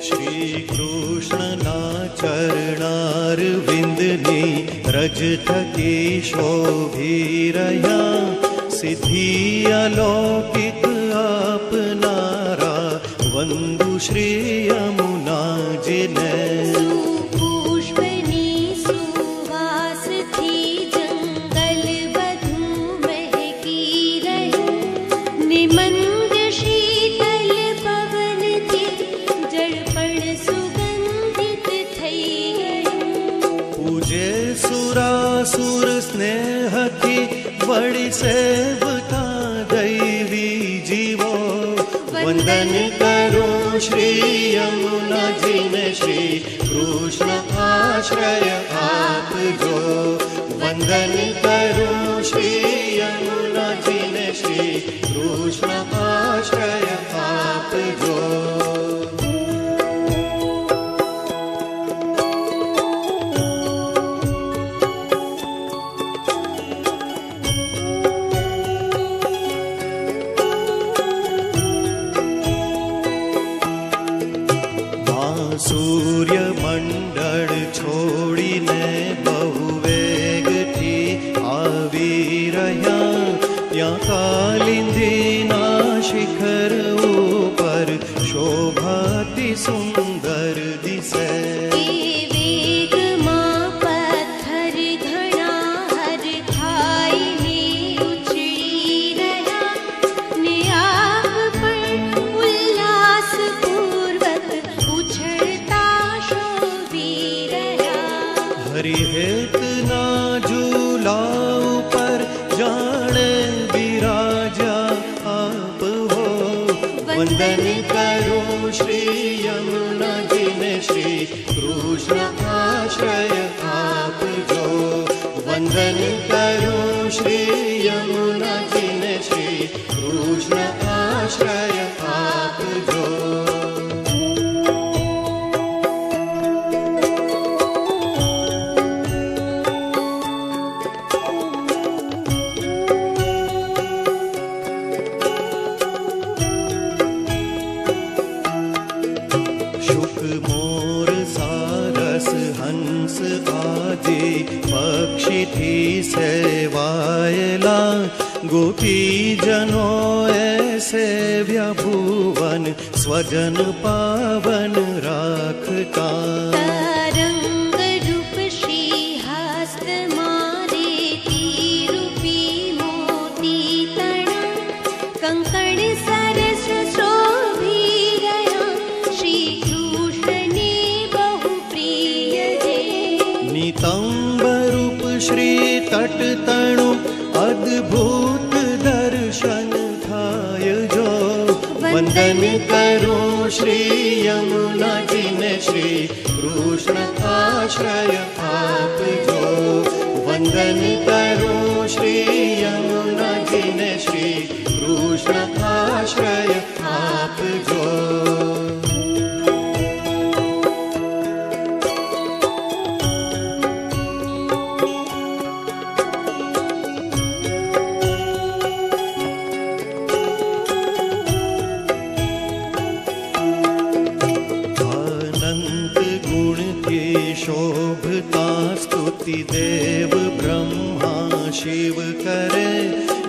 શ્રી કૃષ્ણના ચરણારવિંદની રજ થકી શોભી રહ્યા, સિદ્ધિ અલૌકિક આપનારા વંદુ શ્રી યમુનાજીને. સુર સ્નેહથી વળી સેવતા દૈવી જીવો, વંદન કરો શ્રી યમુનાજીને, શ્રી કૃષ્ણ આશ્રય આપજો. વંદન કરો શ્રી યમુનાજીને, શ્રી કૃષ્ણ આશ્રય આપજો. સૂર્ય મંડળ છોડીને બહુ વેગથી આવી રહ્યા, ત્યાં કાલિંદીના શિખર ઉપર શોભાતી સુંદર દિશે. હરિહેતના ઝૂલા ઉપર જાણે બિરાજા આપ હો, વંદન કરો શ્રી યમુનાજીને, શ્રી કૃષ્ણ આશ્રય આપજો. વંદન કરો શ્રી યમુનાજીને, શ્રી કૃષ્ણ આશ્રય આપજો. મોર સારસ હંસ આદિ પક્ષીથી સેવાયેલા, ગોપીજનોએ સેવ્યા ભુવન સ્વજન પાવન રાખતા. નિતંબરૂપ શ્રી તટતણું અદ્ભુત દર્શન થાય જો, વંદન કરો શ્રી યમુનાજીને, શ્રી કૃષ્ણ આશ્રય આપજો. વંદન કરો શ્રી યમુનાજીને, શ્રી કૃષ્ણ આશ્રય આપજો. શોભતા સ્તુતિ દેવ બ્રહ્મા શિવ કરે,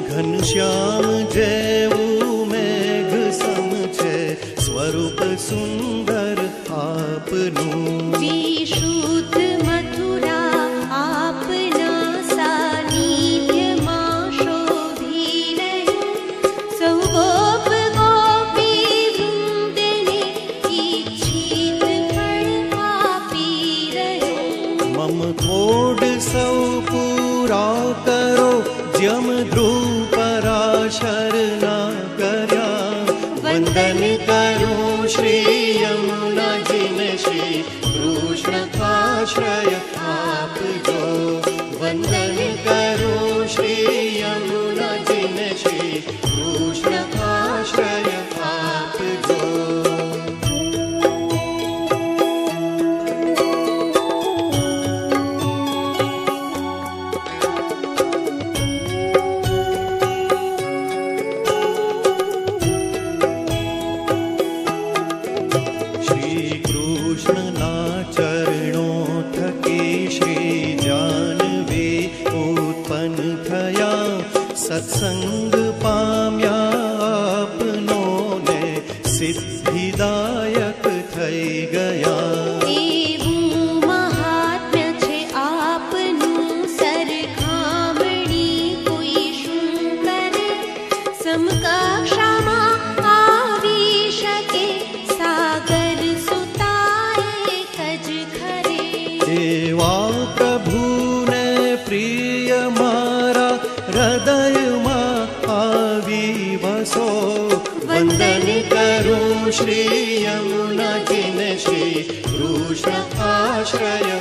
ઘનશ્યામ જેવું મેઘ સમ છે સ્વરૂપ સુંદર આપનું. વિશુદ્ધ મથુરા આપના સાનિધ્યમાં શોભી રહ્યું, સૌ ગોપ ગોપી વૃંદને ઈચ્છિત ફળ આપી રહ્યું. મમ કોડ સૌ પૂરા કરો, જમ ધ્રુવ પરાશરના કર્યા. વંદન કરો શ્રી યમુનાજીને, શ્રી કૃષ્ણ આશ્રય આપજો. વંદન કરો શ્રી યમુનાજીને, શ્રી કૃષ્ણ આશ્રય આપજો. શ્રી કૃષ્ણના ચરણો થકી શ્રી જાનવે ઉત્પન્ન થયા સત્સંગ પામ્યા આપનો ને સિદ્ધિદાયક થઈ ગયા. એવું મહાત્મ્ય છે આપનું સરખામણી કોઈ શું કરે સમકક્ષામાં આવી શકે સાગર સુતાય કજ ખરે. એવા પ્રભુને પ્રિય મારા હૃદયમાં આવી વસો વંદન કરું શ્રી યમુનાજીને શ્રી કૃષ્ણ આશ્રય